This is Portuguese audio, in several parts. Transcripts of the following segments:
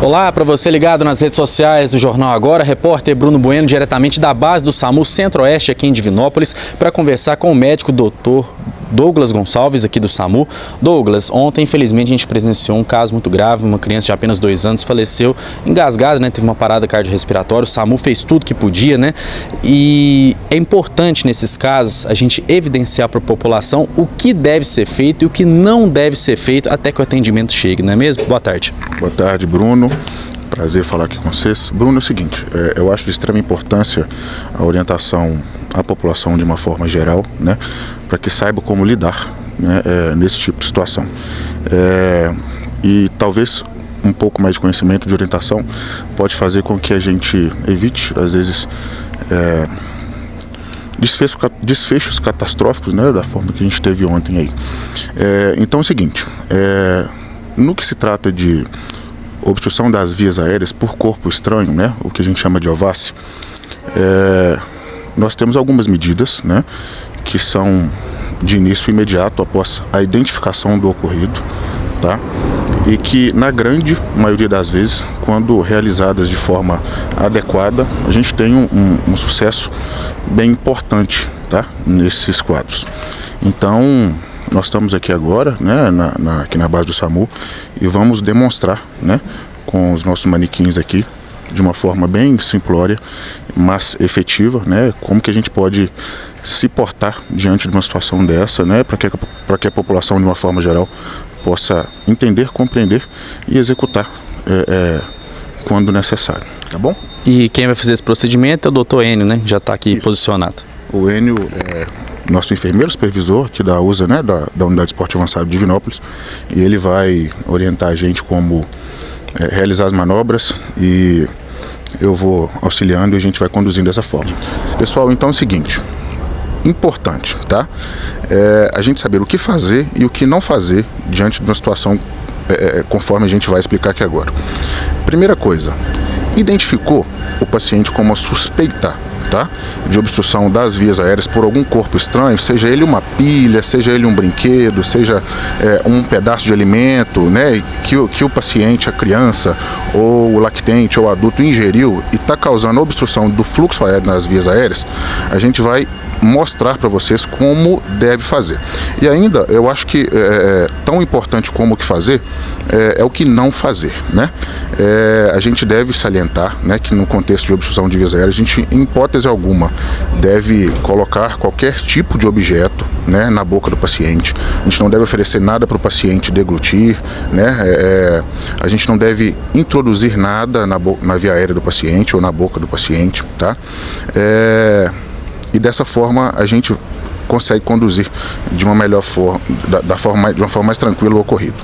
Olá, para você ligado nas redes sociais do Jornal Agora, repórter Bruno Bueno, diretamente da base do SAMU Centro-Oeste aqui em Divinópolis, para conversar com o médico doutor Douglas Gonçalves, aqui do SAMU. Douglas, ontem, infelizmente, a gente presenciou um caso muito grave, uma criança de apenas 2 anos faleceu engasgada, né? Teve uma parada cardiorrespiratória, o SAMU fez tudo que podia, né? E é importante, nesses casos, a gente evidenciar para a população o que deve ser feito e o que não deve ser feito até que o atendimento chegue, não é mesmo? Boa tarde. Boa tarde, Bruno. Prazer falar aqui com vocês. Bruno, é o seguinte, eu acho de extrema importância a orientação à população de uma forma geral, né, para que saiba como lidar, né, nesse tipo de situação. E talvez um pouco mais de conhecimento, de orientação, pode fazer com que a gente evite, às vezes, desfechos catastróficos, né, da forma que a gente teve ontem aí. Então é o seguinte, no que se trata de obstrução das vias aéreas por corpo estranho, né, o que a gente chama de OVAS, nós temos algumas medidas, né, que são de início imediato após a identificação do ocorrido, tá? E que na grande maioria das vezes, quando realizadas de forma adequada, a gente tem um sucesso bem importante, tá, nesses quadros. Então, nós estamos aqui agora, né, aqui na base do SAMU, e vamos demonstrar, né, com os nossos manequins aqui, de uma forma bem simplória, mas efetiva, né, como que a gente pode se portar diante de uma situação dessa, né, para que a população, de uma forma geral, possa entender, compreender e executar quando necessário, tá bom? E quem vai fazer esse procedimento é o Dr. Enio, né, já está aqui posicionado. O Enio é nosso enfermeiro supervisor aqui da USA, né, da Unidade de Esporte Avançado de Divinópolis, e ele vai orientar a gente como realizar as manobras, e eu vou auxiliando e a gente vai conduzindo dessa forma. Pessoal, então é o seguinte, importante, tá? A gente saber o que fazer e o que não fazer diante de uma situação conforme a gente vai explicar aqui agora. Primeira coisa, identificou o paciente como suspeita, tá, de obstrução das vias aéreas por algum corpo estranho, seja ele uma pilha, seja ele um brinquedo, seja um pedaço de alimento, né, que o paciente, a criança, ou o lactente, ou o adulto ingeriu e está causando obstrução do fluxo aéreo nas vias aéreas, a gente vai mostrar para vocês como deve fazer. E ainda, eu acho que tão importante como o que fazer é o que não fazer, né? A gente deve salientar, né, que no contexto de obstrução de vias aéreas, a gente, em hipótese alguma, deve colocar qualquer tipo de objeto, né, na boca do paciente. A gente não deve oferecer nada para o paciente deglutir, né? A gente não deve introduzir nada na via aérea do paciente ou na boca do paciente, tá? E dessa forma a gente consegue conduzir de uma melhor forma, de uma forma mais tranquila o ocorrido.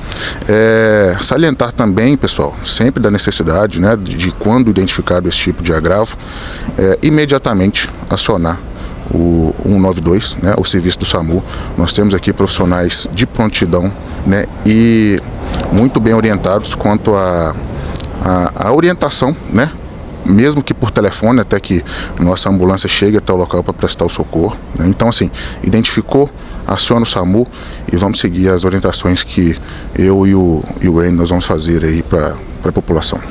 Salientar também, pessoal, sempre da necessidade, né, de quando identificado esse tipo de agravo, imediatamente acionar o 192, né, o serviço do SAMU. Nós temos aqui profissionais de prontidão, né, e muito bem orientados quanto à orientação, né, mesmo que por telefone, até que nossa ambulância chegue até o local para prestar o socorro, né? Então, assim, identificou, aciona o SAMU e vamos seguir as orientações que eu e o Enio nós vamos fazer aí para a população.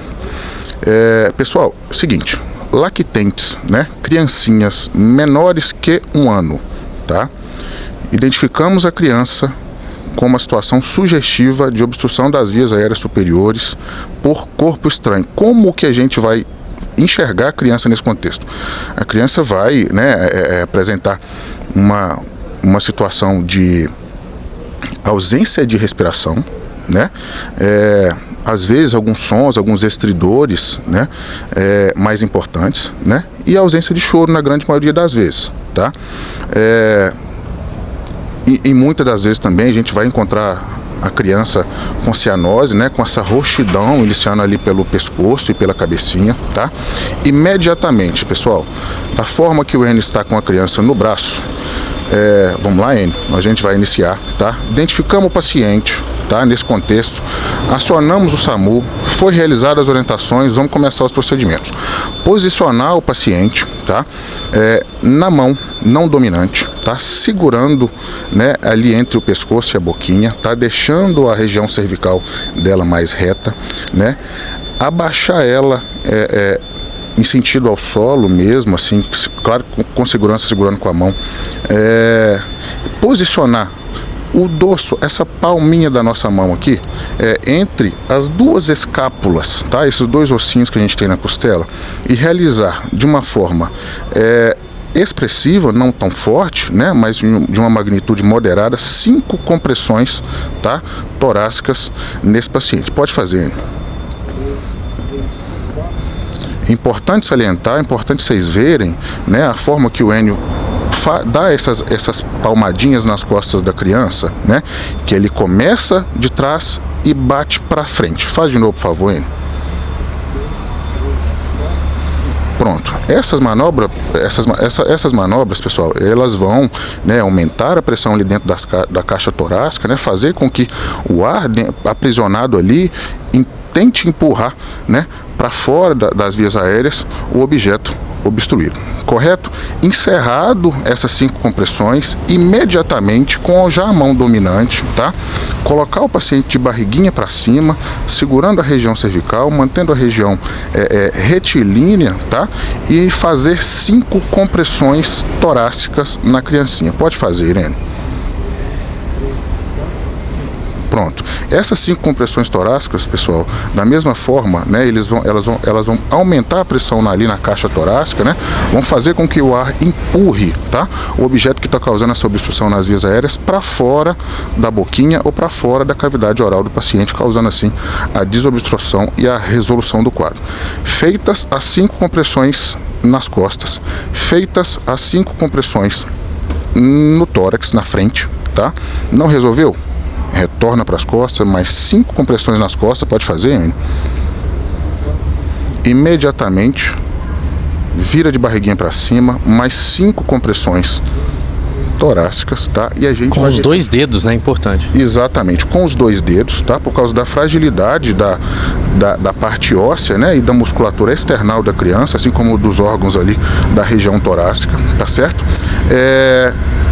Pessoal, seguinte, lactentes, né, criancinhas menores que 1 ano, tá? Identificamos a criança com uma situação sugestiva de obstrução das vias aéreas superiores por corpo estranho. Como que a gente vai enxergar a criança nesse contexto? A criança vai, né, apresentar uma situação de ausência de respiração, né, às vezes alguns sons, alguns estridores, né, mais importantes, né, e a ausência de choro na grande maioria das vezes, tá? E muitas das vezes também a gente vai encontrar a criança com cianose, né, com essa roxidão iniciando ali pelo pescoço e pela cabecinha, tá? Imediatamente, pessoal, da forma que o Enio está com a criança no braço, vamos lá, Enio, a gente vai iniciar, tá? Identificamos o paciente, tá? Nesse contexto, acionamos o SAMU, foi realizadas as orientações, vamos começar os procedimentos. Posicionar o paciente, tá? Na mão não dominante, tá? Segurando, né, ali entre o pescoço e a boquinha, tá? Deixando a região cervical dela mais reta, né? abaixar ela em sentido ao solo mesmo, assim, claro, com segurança, segurando com a mão, posicionar o dorso, essa palminha da nossa mão aqui, entre as duas escápulas, tá? Esses dois ossinhos que a gente tem na costela, e realizar de uma forma expressiva, não tão forte, né? Mas de uma magnitude moderada, 5 compressões, tá? Torácicas nesse paciente. Pode fazer. Importante salientar, importante vocês verem, né, a forma que o Enio dá essas palmadinhas nas costas da criança, né, que ele começa de trás e bate para frente. Faz de novo, por favor, Enio. Pronto. Essas manobras, pessoal, elas vão, né, aumentar a pressão ali dentro da caixa torácica, né, fazer com que o ar aprisionado ali tente empurrar, né, para fora das vias aéreas o objeto obstruído. Correto? Encerrado essas 5 compressões, imediatamente com já a mão dominante, tá? Colocar o paciente de barriguinha para cima, segurando a região cervical, mantendo a região retilínea, tá? E fazer 5 compressões torácicas na criancinha. Pode fazer, Irene. Pronto. Essas 5 compressões torácicas, pessoal, da mesma forma, né, elas vão aumentar a pressão ali na caixa torácica, né, vão fazer com que o ar empurre, tá, o objeto que está causando essa obstrução nas vias aéreas para fora da boquinha ou para fora da cavidade oral do paciente, causando assim a desobstrução e a resolução do quadro. Feitas as 5 compressões nas costas, feitas as 5 compressões no tórax, na frente, tá? Não resolveu? Retorna para as costas, mais 5 compressões nas costas, pode fazer, hein? Imediatamente vira de barriguinha para cima, mais 5 compressões torácicas, tá? E a gente com os 2 dedos, né? Importante. Exatamente, com os 2 dedos, tá? Por causa da fragilidade da parte óssea, né? E da musculatura external da criança, assim como dos órgãos ali da região torácica, tá certo?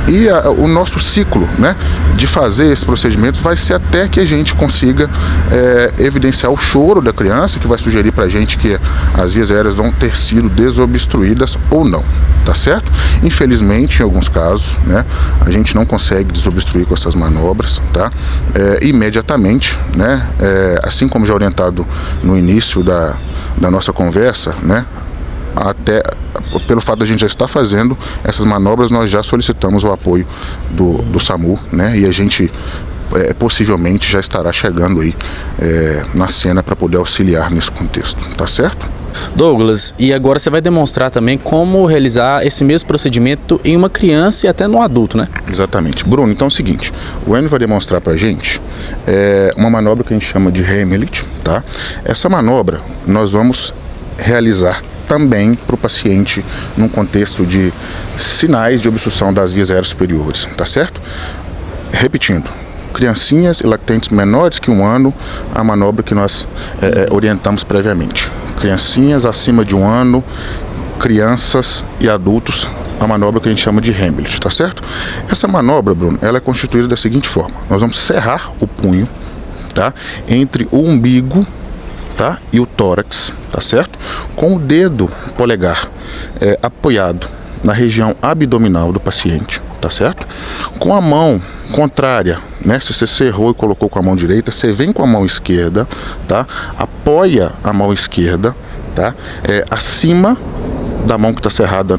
E o nosso ciclo, né, de fazer esse procedimento vai ser até que a gente consiga evidenciar o choro da criança, que vai sugerir para a gente que as vias aéreas vão ter sido desobstruídas ou não, tá certo? Infelizmente, em alguns casos, né, a gente não consegue desobstruir com essas manobras, tá? Imediatamente, né, assim como já orientado no início da nossa conversa, né, até pelo fato de a gente já estar fazendo essas manobras, nós já solicitamos o apoio do SAMU, né? E a gente possivelmente já estará chegando aí na cena para poder auxiliar nesse contexto, tá certo? Douglas, e agora você vai demonstrar também como realizar esse mesmo procedimento em uma criança e até no adulto, né? Exatamente. Bruno, então é o seguinte, o Enio vai demonstrar pra gente uma manobra que a gente chama de Heimlich, tá? Essa manobra nós vamos realizar também para o paciente num contexto de sinais de obstrução das vias aéreas superiores, tá certo? Repetindo, criancinhas e lactentes menores que 1 ano, a manobra que nós orientamos previamente. Criancinhas acima de 1 ano, crianças e adultos, a manobra que a gente chama de Heimlich, tá certo? Essa manobra, Bruno, ela é constituída da seguinte forma: nós vamos serrar o punho, tá, entre o umbigo, tá, e o tórax, tá certo? Com o dedo polegar apoiado na região abdominal do paciente, tá certo? Com a mão contrária, né? Se você cerrou e colocou com a mão direita, você vem com a mão esquerda, tá? Apoia a mão esquerda, tá? Acima da mão que está cerrada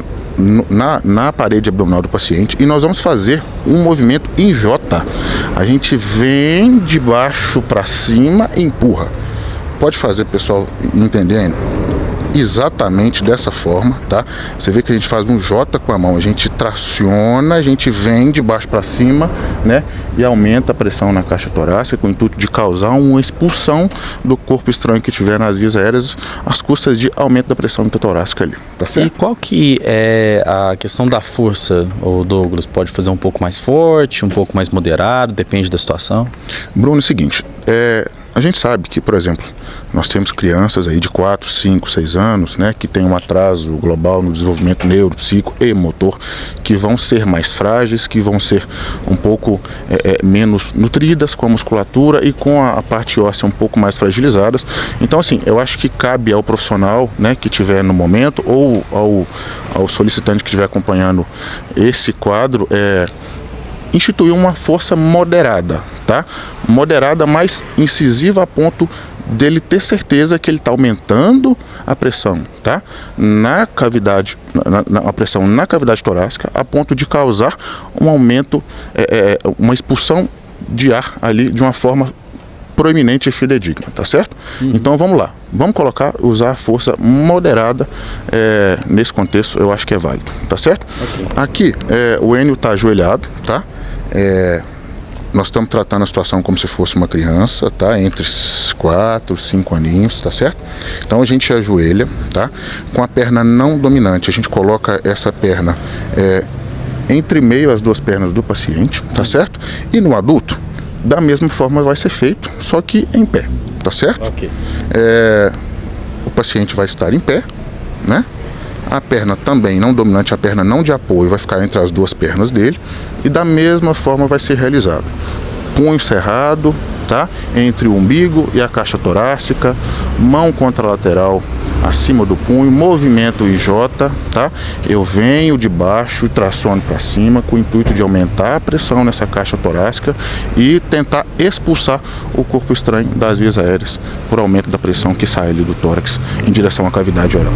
na parede abdominal do paciente, e nós vamos fazer um movimento em J. A gente vem de baixo para cima e empurra. Pode fazer, pessoal, entendendo? Exatamente dessa forma, tá? Você vê que a gente faz um J com a mão, a gente traciona, a gente vem de baixo para cima, né? E aumenta a pressão na caixa torácica com o intuito de causar uma expulsão do corpo estranho que tiver nas vias aéreas, às custas de aumento da pressão intratorácica ali, tá certo? E qual que é a questão da força, o Douglas? Pode fazer um pouco mais forte, um pouco mais moderado, depende da situação? Bruno, é o seguinte, A gente sabe que, por exemplo, nós temos crianças aí de 4, 5, 6 anos, né, que têm um atraso global no desenvolvimento neuro, psico e motor, que vão ser mais frágeis, que vão ser um pouco menos nutridas com a musculatura e com a parte óssea um pouco mais fragilizadas. Então, assim, eu acho que cabe ao profissional, né, que estiver no momento ou ao solicitante que estiver acompanhando esse quadro, instituir uma força moderada, tá? Moderada, mais incisiva a ponto dele ter certeza que ele está aumentando a pressão, tá? Na cavidade, a pressão na cavidade torácica, a ponto de causar um aumento, uma expulsão de ar ali de uma forma proeminente e fidedigna, tá certo? Então vamos lá, vamos usar a força moderada nesse contexto, eu acho que é válido, tá certo? Okay. Aqui o Enio está ajoelhado, tá? Nós estamos tratando a situação como se fosse uma criança, tá? Entre 4, 5 aninhos, tá certo? Então a gente ajoelha, tá? Com a perna não dominante, a gente coloca essa perna entre meio às duas pernas do paciente, tá certo? E no adulto, da mesma forma vai ser feito, só que em pé, tá certo? Okay. O paciente vai estar em pé, né? A perna também não dominante, a perna não de apoio, vai ficar entre as duas pernas dele e da mesma forma vai ser realizado. Punho cerrado, tá? Entre o umbigo e a caixa torácica, mão contralateral acima do punho, movimento IJ, tá? Eu venho de baixo e traciono para cima com o intuito de aumentar a pressão nessa caixa torácica e tentar expulsar o corpo estranho das vias aéreas por aumento da pressão que sai ali do tórax em direção à cavidade oral.